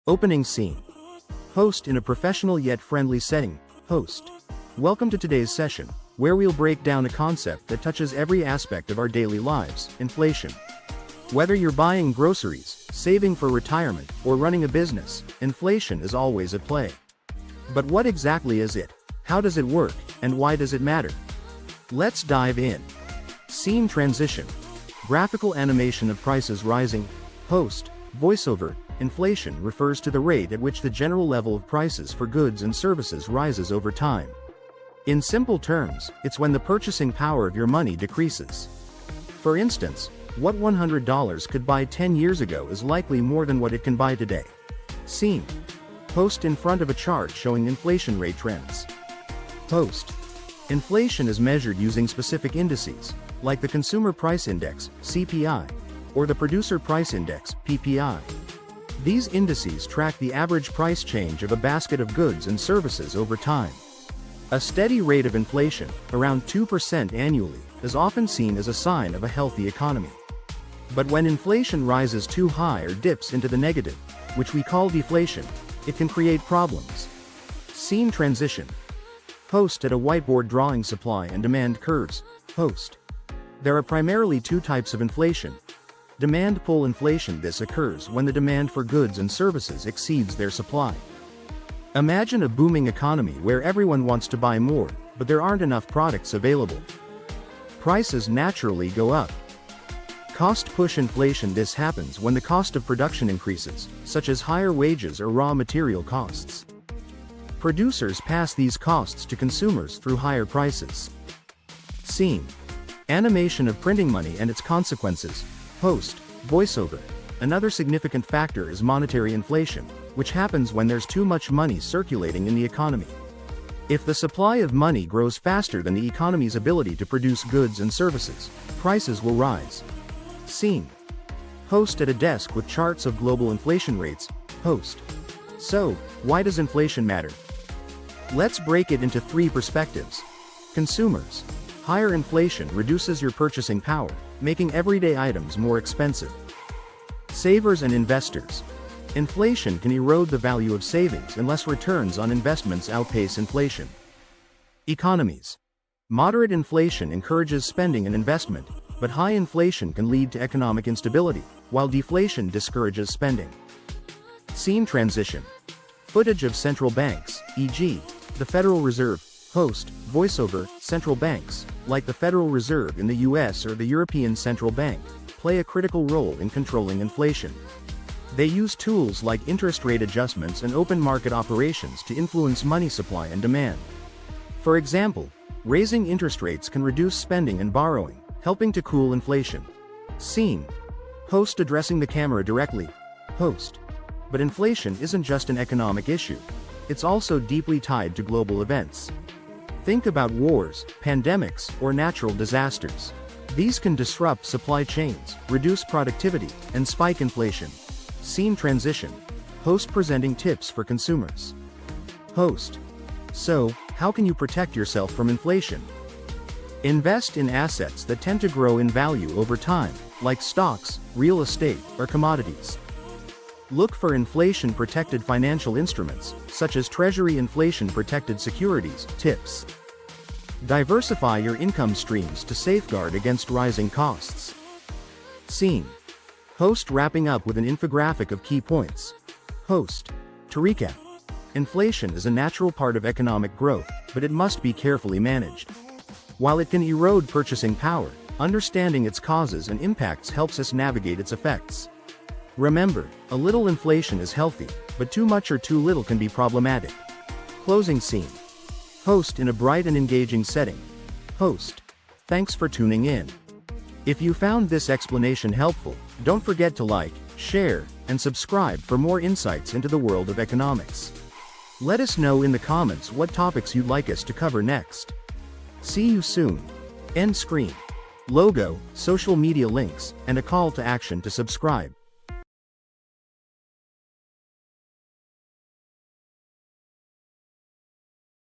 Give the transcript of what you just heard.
Opening scene. Host in a professional yet friendly setting. Host. Welcome to today's session, where we'll break down a concept that touches every aspect of our daily lives: inflation. Whether you're buying groceries, saving for retirement, or running a business, inflation is always at play. But what exactly is it? How does it work, and why does it matter? Let's dive in. Scene transition. Graphical animation of prices rising. Host. Voiceover. Inflation refers to the rate at which the general level of prices for goods and services rises over time. In simple terms, it's when the purchasing power of your money decreases. For instance, what $100 could buy 10 years ago is likely more than what it can buy today. Scene. Host in front of a chart showing inflation rate trends. Host. Inflation is measured using specific indices, like the Consumer Price Index, CPI, or the Producer Price Index, PPI. These indices track the average price change of a basket of goods and services over time. A steady rate of inflation, around 2% annually, is often seen as a sign of a healthy economy. But when inflation rises too high or dips into the negative, which we call deflation, it can create problems. Scene transition. Host at a whiteboard drawing supply and demand curves. Host. There are primarily two types of inflation. Demand pull inflation. This occurs when the demand for goods and services exceeds their supply. Imagine a booming economy where everyone wants to buy more, but there aren't enough products available. Prices naturally go up. Cost push inflation. This happens when the cost of production increases, such as higher wages or raw material costs. Producers pass these costs to consumers through higher prices. Scene. Animation of printing money and its consequences. Host. Voiceover. Another significant factor is monetary inflation, which happens when there's too much money circulating in the economy. If the supply of money grows faster than the economy's ability to produce goods and services, prices will rise. Scene. Host at a desk with charts of global inflation rates. Host. So, why does inflation matter? Let's break it into three perspectives. Consumers. Higher inflation reduces your purchasing power, making everyday items more expensive. Savers and investors. Inflation can erode the value of savings unless returns on investments outpace inflation. Economies. Moderate inflation encourages spending and investment, but high inflation can lead to economic instability, while deflation discourages spending. Scene transition. Footage of central banks, e.g., the Federal Reserve. Host. Voiceover. Central banks, like the Federal Reserve in the US or the European Central Bank, play a critical role in controlling inflation. They use tools like interest rate adjustments and open market operations to influence money supply and demand. For example, raising interest rates can reduce spending and borrowing, helping to cool inflation. Scene. Host addressing the camera directly. Host. But inflation isn't just an economic issue. It's also deeply tied to global events. Think about wars, pandemics, or natural disasters. These can disrupt supply chains, reduce productivity, and spike inflation. Scene transition. Host presenting tips for consumers. Host. So, how can you protect yourself from inflation? Invest in assets that tend to grow in value over time, like stocks, real estate, or commodities. Look for inflation-protected financial instruments, such as Treasury inflation-protected securities. Tips. Diversify your income streams to safeguard against rising costs. Scene. Host wrapping up with an infographic of key points. Host. To recap, inflation is a natural part of economic growth, but it must be carefully managed. While it can erode purchasing power, understanding its causes and impacts helps us navigate its effects. Remember, a little inflation is healthy, but too much or too little can be problematic. Closing scene. Host in a bright and engaging setting. Host. Thanks for tuning in. If you found this explanation helpful, don't forget to like, share, and subscribe for more insights into the world of economics. Let us know in the comments what topics you'd like us to cover next. See you soon. End screen. Logo, social media links, and a call to action to subscribe.